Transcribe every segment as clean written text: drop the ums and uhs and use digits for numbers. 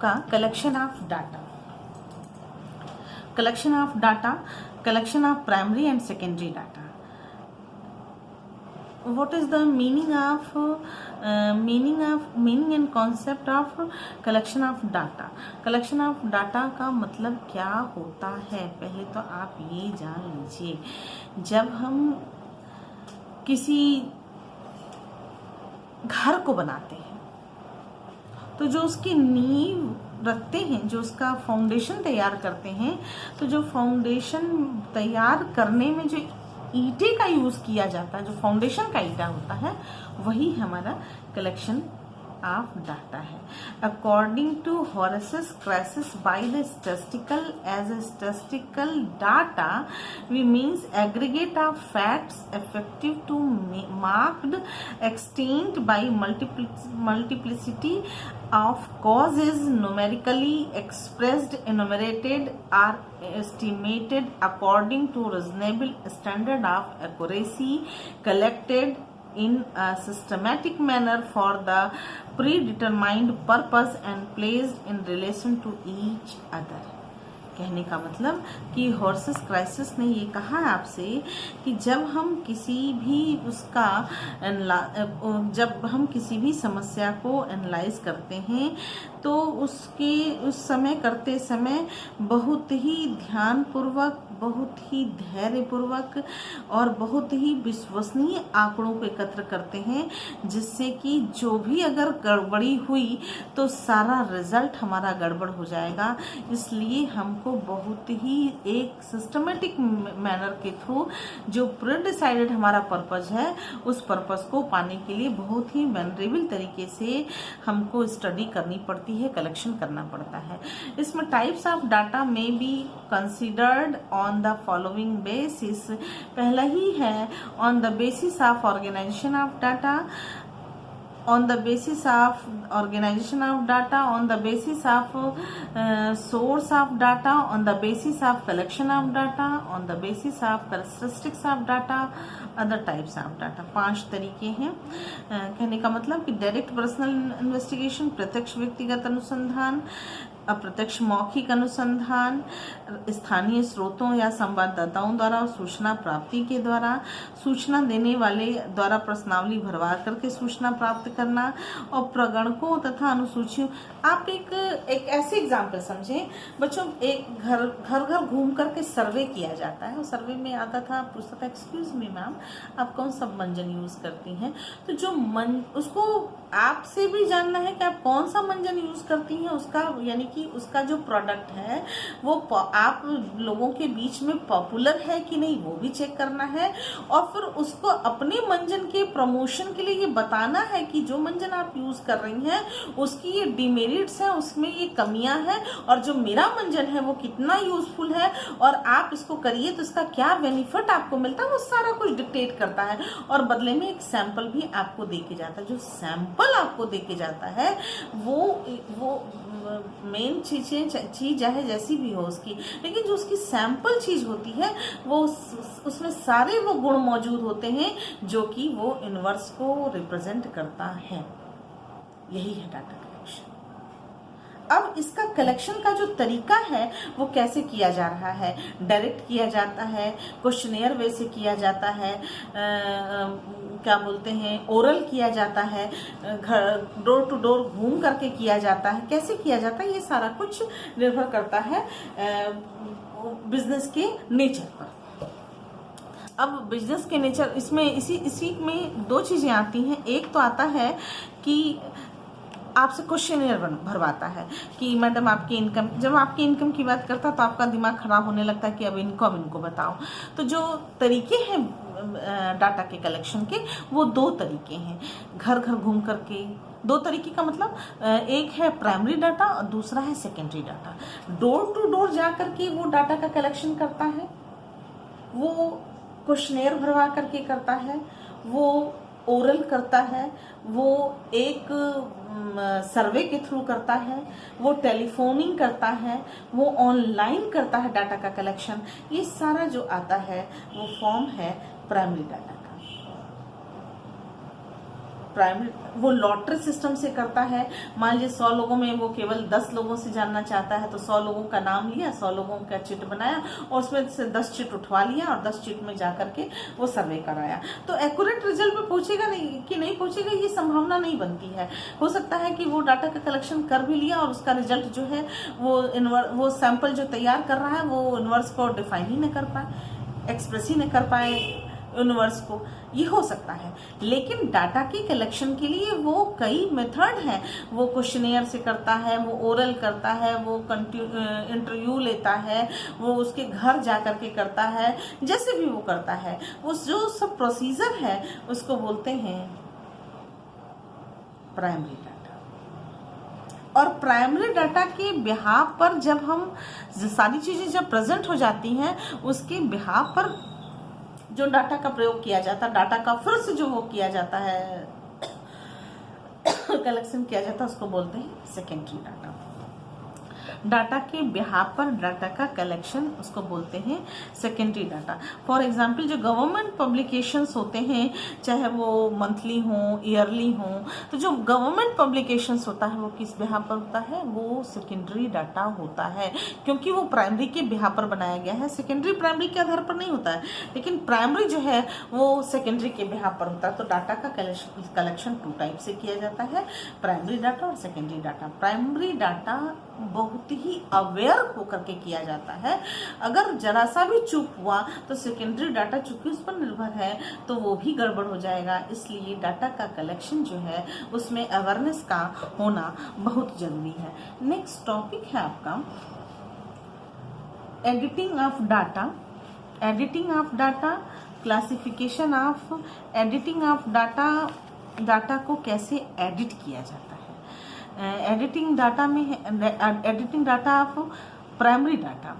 आपका collection of data, collection of primary and secondary data. What is the meaning and concept of collection of data? collection of data का मतलब क्या होता है, पहले तो आप ये जान लीजिए। जब हम किसी घर को बनाते हैं तो जो उसकी नींव रखते हैं, जो उसका फाउंडेशन तैयार करते हैं, तो जो फाउंडेशन तैयार करने में जो ईंटे का यूज किया जाता है, जो फाउंडेशन का ईंटा होता है, वही हमारा कलेक्शन ऑफ डाटा है। According to Horace Secrist by the statistical as a statistical data we means aggregate of facts effective to marked extent by multiplicity of causes numerically expressed, enumerated or estimated according to reasonable standard of accuracy, collected in a systematic manner for the predetermined purpose and placed in relation to each other। कहने का मतलब कि horses crisis ने ये कहा आपसे कि जब हम किसी भी समस्या को एनालाइज करते हैं तो उस समय करते समय बहुत ही ध्यानपूर्वक, बहुत ही धैर्यपूर्वक और बहुत ही विश्वसनीय आंकड़ों को एकत्र करते हैं, जिससे कि जो भी अगर गड़बड़ी हुई तो सारा रिजल्ट हमारा गड़बड़ हो जाएगा। इसलिए हमको बहुत ही एक सिस्टमेटिक मैनर के थ्रू जो प्री डिसाइडेड हमारा पर्पज है, उस पर्पज को पाने के लिए बहुत ही मैनरेबल तरीके से हमको स्टडी करनी पड़ती है, कलेक्शन करना पड़ता है। इसमें types of data may be considered on the following basis. पहला ही है on the basis of organisation of data, on the basis of organization of data, on the basis of source of data, on the basis of collection of data, on the basis of characteristics of data, other types of data। 5 तरीके हैं। कहने का मतलब कि direct personal investigation, प्रत्यक्ष व्यक्तिगत अनुसंधान, अप्रत्यक्ष मौखिक अनुसंधान, स्थानीय स्रोतों या संवाददाताओं द्वारा सूचना प्राप्ति के द्वारा, सूचना देने वाले द्वारा प्रश्नावली भरवा करके सूचना प्राप्त करना, और प्रगणकों तथा अनुसूचियों। आप एक ऐसे एग्जाम्पल समझें बच्चों, एक घर घूम करके सर्वे किया जाता है, और सर्वे में आता था, पूछता था एक्सक्यूज मी मैम आप कौन सा मंजन यूज करती हैं, तो जो उसको आपसे भी जानना है कि आप कौन सा मंजन यूज करती हैं, उसका यानी कि उसका जो प्रोडक्ट है वो आप लोगों के बीच में पॉपुलर है कि नहीं वो भी चेक करना है, और फिर उसको अपने मंजन के प्रमोशन के लिए ये बताना है कि जो मंजन आप यूज कर रही हैं उसकी ये डिमेरिट्स हैं, उसमें ये कमियां हैं, और जो मेरा मंजन है वो कितना यूजफुल है, और आप इसको करिए तो इसका क्या बेनिफिट आपको मिलता है, वो सारा कुछ डिक्टेट करता है। और बदले में एक सैंपल भी आपको दे के जाता है। जो सैंपल आपको दे के जाता है वो मेन चीज चाहे जैसी भी हो उसकी, लेकिन जो उसकी सैंपल चीज होती है वो उसमें सारे वो गुण मौजूद होते हैं जो कि वो यूनिवर्स को रिप्रेजेंट करता है। यही है डाटा कलेक्शन। अब इसका कलेक्शन का जो तरीका है वो कैसे किया जा रहा है, डायरेक्ट किया जाता है, क्वेश्चनेयर वे से किया जाता है, क्या बोलते हैं ओरल किया जाता है, घर डोर टू डोर घूम करके किया जाता है, कैसे किया जाता है ये सारा कुछ निर्भर करता है बिजनेस के नेचर पर। अब बिजनेस के नेचर इसमें इसी में 2 चीजें आती हैं। एक तो आता है कि आपसे क्वेश्चनेयर भरवाता है कि मैडम आपकी इनकम, जब आपकी इनकम की बात करता है तो आपका दिमाग खराब होने लगता है कि अब इनको बताओ। तो जो तरीके हैं डाटा के कलेक्शन के वो 2 तरीके हैं। घर घूम करके 2 तरीके का मतलब एक है प्राइमरी डाटा और दूसरा है secondary data. Door to door जा करके वो डाटा का कलेक्शन करता है, वो क्वेश्चनेयर भरवा करके करता है, वो ओरल करता है, वो एक सर्वे के थ्रू करता है, वो टेलीफोनिंग करता है, वो ऑनलाइन करता है डाटा का कलेक्शन। ये सारा जो आता है वो फॉर्म है प्राइमरी डाटा का। प्राइमरी वो लॉटरी सिस्टम से करता है। मान लीजिए 100 लोगों में वो केवल 10 लोगों से जानना चाहता है, तो 100 लोगों का नाम लिया, 100 लोगों का चिट बनाया और उसमें से 10 चिट उठवा लिया और 10 चिट में जा करके वो सर्वे कराया। तो एक्यूरेट रिजल्ट पे पहुंचेगा नहीं कि नहीं पहुंचेगा, ये संभावना नहीं बनती है। हो सकता है कि वो डाटा का कलेक्शन कर भी लिया और उसका रिजल्ट जो है वो सैंपल जो तैयार कर रहा है वो यूनिवर्स को डिफाइन ही न कर पाए, एक्सप्रेस ही न कर पाए यूनिवर्स को, ये हो सकता है। लेकिन डाटा की कलेक्शन के लिए वो कई मेथड हैं। वो क्वेश्चनेयर से करता है, वो ओरल करता है, वो इंटरव्यू लेता है, वो उसके घर जा करके करता है, जैसे भी वो करता है, वो जो सब प्रोसीजर है उसको बोलते हैं प्राइमरी डाटा। और प्राइमरी डाटा के बिहाफ पर जब हम सारी चीजें जब प्रेजेंट हो जाती हैं, उसके बिहाफ पर जो डाटा का प्रयोग किया जाता है, डाटा का फिर से जो वो किया जाता है कलेक्शन किया जाता है, उसको बोलते हैं सेकेंडरी डाटा। डाटा के बिहाफ पर डाटा का कलेक्शन उसको बोलते हैं सेकेंडरी डाटा। फॉर एग्जांपल जो गवर्नमेंट पब्लिकेशंस होते हैं, चाहे वो मंथली हों, ईयरली हों, तो जो गवर्नमेंट पब्लिकेशंस होता है वो किस बिहाफ पर होता है, वो सेकेंडरी डाटा होता है, क्योंकि वो प्राइमरी के बिहाफ पर बनाया गया है। सेकेंडरी प्राइमरी के आधार पर नहीं होता है, लेकिन प्राइमरी जो है वो सेकेंडरी के बिहाफ पर होता है। तो डाटा का कलेक्शन 2 टाइप से किया जाता है, प्राइमरी डाटा और सेकेंडरी डाटा। प्राइमरी डाटा बहुत ही अवेयर होकर के किया जाता है। अगर जरा सा भी चूक हुआ तो सेकेंडरी डाटा चूंकि उस पर निर्भर है तो वो भी गड़बड़ हो जाएगा। इसलिए डाटा का कलेक्शन जो है उसमें अवेयरनेस का होना बहुत जरूरी है। नेक्स्ट टॉपिक है आपका editing of data. Editing of data, classification of editing of data. Data को कैसे एडिट किया जाता है। एडिटिंग डाटा में editing data of primary data,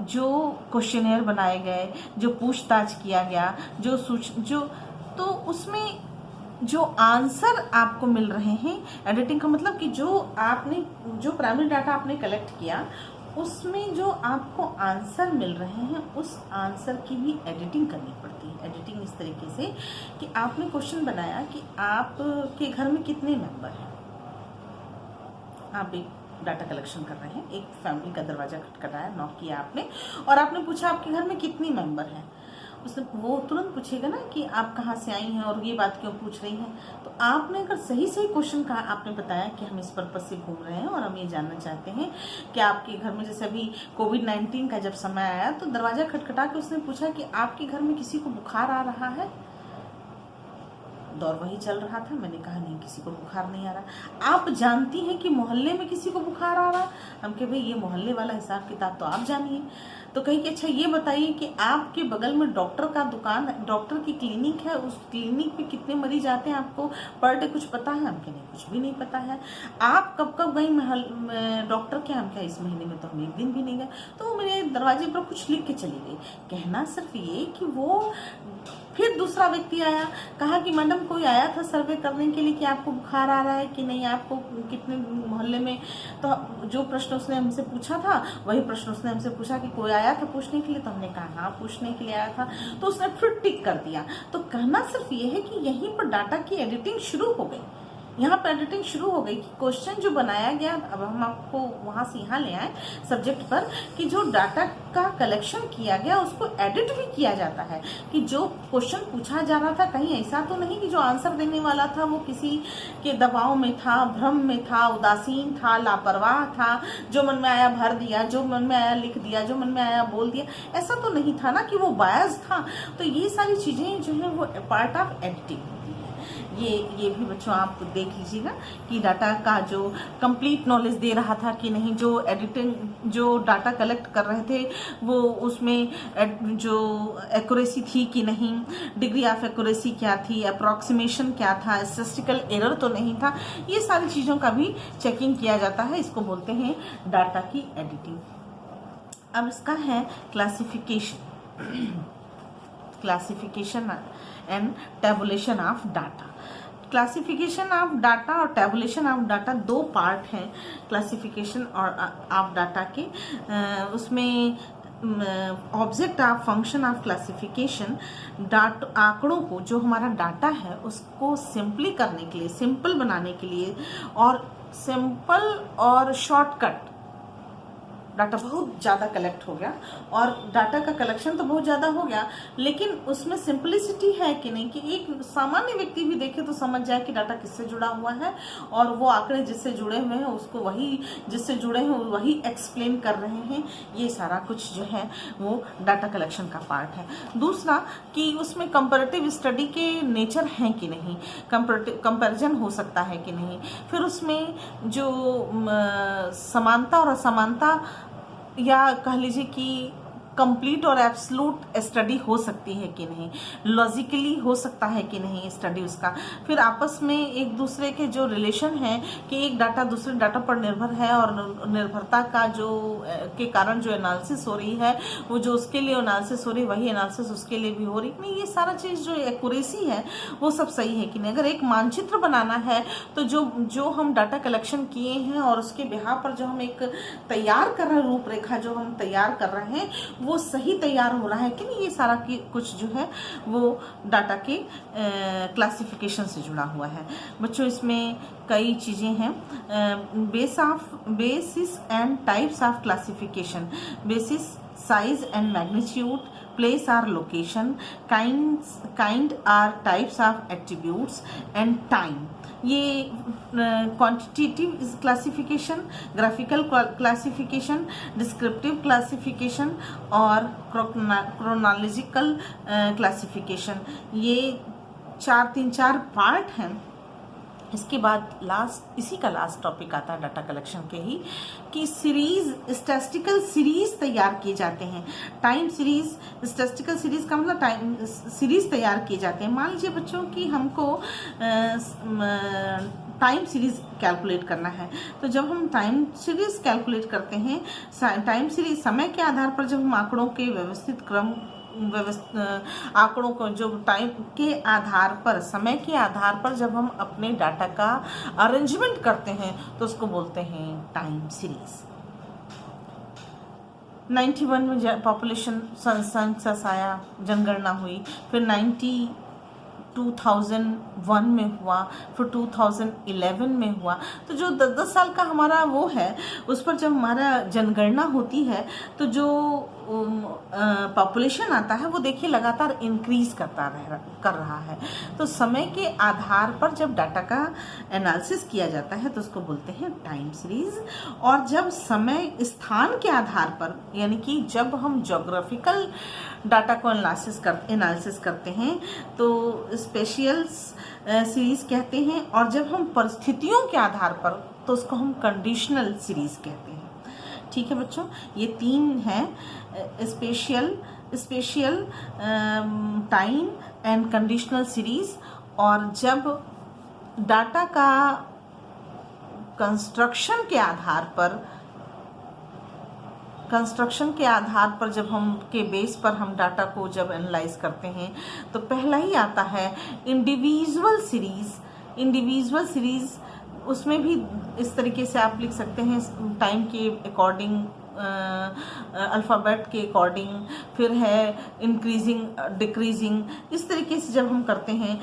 जो क्वेश्चनेयर बनाए गए, जो पूछताछ किया गया, जो तो उसमें जो आंसर आपको मिल रहे हैं, एडिटिंग का मतलब कि जो प्राइमरी डाटा आपने कलेक्ट किया उसमें जो आपको आंसर मिल रहे हैं उस आंसर की भी एडिटिंग करनी पड़ती है। एडिटिंग इस तरीके से कि आपने क्वेश्चन बनाया कि आपके घर में कितने मेंबर हैं। आप एक डाटा कलेक्शन कर रहे हैं, एक फैमिली का दरवाजा खटखटाया, नॉक किया आपने और आपने पूछा आपके घर में कितनी मेंबर हैं। उसने वो तुरंत पूछेगा ना कि आप कहाँ से आई हैं और ये बात क्यों पूछ रही हैं। तो आपने अगर सही क्वेश्चन कहा, आपने बताया कि हम इस पर्पज से घूम रहे हैं और हम ये जानना चाहते हैं कि आपके घर में, जैसे अभी कोविड-19 का जब समय आया तो दरवाजा खटखटा के उसने पूछा कि आपके घर में किसी को बुखार आ रहा है। दौर वही चल रहा था, मैंने कहा नहीं, किसी को बुखार नहीं आ रहा। आप जानती हैं कि मोहल्ले में किसी को बुखार आ रहा। हम कहे भाई ये मोहल्ले वाला हिसाब किताब तो आप जानिए। तो कही कि अच्छा ये बताइए कि आपके बगल में डॉक्टर का दुकान, डॉक्टर की क्लिनिक है, उस क्लिनिक पे कितने मरीज आते हैं, आपको पर डे कुछ पता है। हम कहे नहीं, कुछ भी नहीं पता है। आप कब कब गई डॉक्टर के। हम कहे इस महीने में तो हम एक दिन भी नहीं गए। तो वो मेरे दरवाजे पर कुछ लिख के चली गई। कहना सिर्फ ये कि वो फिर दूसरा व्यक्ति आया, कहा कि मैडम कोई आया था सर्वे करने के लिए कि आपको बुखार आ रहा है कि नहीं, आपको कितने मोहल्ले में। तो जो प्रश्न उसने हमसे पूछा था वही प्रश्न उसने हमसे पूछा कि कोई आया था पूछने के लिए। तो हमने कहा हाँ पूछने के लिए आया था। तो उसने फिर टिक कर दिया। तो कहना सिर्फ ये है कि यहीं पर डाटा की एडिटिंग शुरू हो गई। यहाँ पर एडिटिंग शुरू हो गई कि क्वेश्चन जो बनाया गया, अब हम आपको वहां से यहाँ ले आए सब्जेक्ट पर, कि जो डाटा का कलेक्शन किया गया उसको एडिट भी किया जाता है। कि जो क्वेश्चन पूछा जा रहा था कहीं ऐसा तो नहीं कि जो आंसर देने वाला था वो किसी के दबाव में था, भ्रम में था, उदासीन था, लापरवाह था, जो मन में आया भर दिया, जो मन में आया लिख दिया, जो मन में आया बोल दिया। ऐसा तो नहीं था ना कि वो बायस था। तो ये सारी चीजें जो है वो पार्ट ऑफ एडिटिंग होती है। ये भी बच्चों आप देख लीजिएगा कि डाटा का जो कंप्लीट नॉलेज दे रहा था कि नहीं, जो एडिटिंग जो डाटा कलेक्ट कर रहे थे वो उसमें जो एक्यूरेसी थी कि नहीं, डिग्री ऑफ एक्यूरेसी क्या थी, अप्रॉक्सीमेशन क्या था, स्टैटिस्टिकल एरर तो नहीं था। ये सारी चीज़ों का भी चेकिंग किया जाता है। इसको बोलते हैं डाटा की एडिटिंग। अब इसका है classification and tabulation of data. Classification of data और टेबुलेशन ऑफ डाटा दो पार्ट हैं क्लासिफिकेशन और ऑफ डाटा के। उसमें object of function of classification, आंकड़ों को, जो हमारा डाटा है उसको सिंपली करने के लिए, सिंपल बनाने के लिए, और सिंपल और शॉर्टकट, डाटा बहुत ज़्यादा कलेक्ट हो गया और डाटा का कलेक्शन तो बहुत ज़्यादा हो गया, लेकिन उसमें सिंपलिसिटी है कि नहीं, कि एक सामान्य व्यक्ति भी देखे तो समझ जाए कि डाटा किससे जुड़ा हुआ है, और वो आंकड़े जिससे जुड़े हुए हैं उसको वही, जिससे जुड़े हैं वही एक्सप्लेन कर रहे हैं। ये सारा कुछ जो है वो डाटा कलेक्शन का पार्ट है। दूसरा कि उसमें कंपैरेटिव स्टडी के नेचर हैं कि नहीं, कंपैरिजन हो सकता है कि नहीं, फिर उसमें जो समानता और असमानता, या कह लीजिए कि कंप्लीट और एब्सोल्यूट स्टडी हो सकती है कि नहीं, लॉजिकली हो सकता है कि नहीं स्टडी उसका, फिर आपस में एक दूसरे के जो रिलेशन है कि एक डाटा दूसरे डाटा पर निर्भर है, और निर्भरता का जो के कारण जो एनालिसिस हो रही है, वो जो उसके लिए एनालिसिस हो रही है वही एनालिसिस उसके लिए भी हो रही है नहीं, ये सारा चीज़ जो एक्यूरेसी है वो सब सही है कि नहीं। अगर एक मानचित्र बनाना है तो जो हम डाटा कलेक्शन किए हैं और उसके बिहाफ पर जो हम एक तैयार कर रहे हैं, रूपरेखा जो हम तैयार कर रहे हैं वो सही तैयार हो रहा है कि नहीं, ये सारा की कुछ जो है वो डाटा के क्लासिफिकेशन से जुड़ा हुआ है। बच्चों इसमें कई चीज़ें हैं, basis and types of classification, basis, size and magnitude, place or location, kind or types of attributes, and time। ये quantitative classification, graphical classification, descriptive classification और क्रोनोलॉजिकल क्लासिफिकेशन, ये तीन चार पार्ट हैं। इसके बाद इसी का लास्ट टॉपिक आता है डाटा कलेक्शन के ही, कि स्टैटिस्टिकल सीरीज तैयार किए जाते हैं। टाइम सीरीज, स्टैटिस्टिकल सीरीज का मतलब टाइम सीरीज तैयार किए जाते हैं। मान लीजिए बच्चों कि हमको टाइम सीरीज कैलकुलेट करना है, तो जब हम टाइम सीरीज कैलकुलेट करते हैं, टाइम सीरीज समय के आधार पर जब हम आंकड़ों के व्यवस्थित क्रम, आंकड़ों को जो टाइम के आधार पर, समय के आधार पर जब हम अपने डाटा का अरेंजमेंट करते हैं तो उसको बोलते हैं टाइम सीरीज। 91 में पॉपुलेशन सेंसस आया, जनगणना हुई, फिर 2001 में हुआ, फिर 2011 में हुआ। तो जो 10-10 साल का हमारा वो है, उस पर जब हमारा जनगणना होती है तो जो पॉपुलेशन आता है वो देखिए लगातार इंक्रीज कर रहा है। तो समय के आधार पर जब डाटा का एनालिसिस किया जाता है तो उसको बोलते हैं टाइम सीरीज। और जब समय स्थान के आधार पर, यानी कि जब हम ज्योग्राफिकल डाटा को एनालिसिस करते हैं तो स्पेशियल सीरीज कहते हैं, और जब हम परिस्थितियों के आधार पर तो उसको हम कंडीशनल सीरीज कहते हैं। ठीक है बच्चों, ये तीन हैं, spatial, time and conditional series. और जब डाटा का कंस्ट्रक्शन के आधार पर जब हम के बेस पर हम डाटा को जब एनालाइज करते हैं तो पहला ही आता है इंडिविजुअल सीरीज। उसमें भी इस तरीके से आप लिख सकते हैं, टाइम के अकॉर्डिंग, अल्फ़ाबेट के अकॉर्डिंग, फिर है इंक्रीजिंग, डिक्रीजिंग, इस तरीके से जब हम करते हैं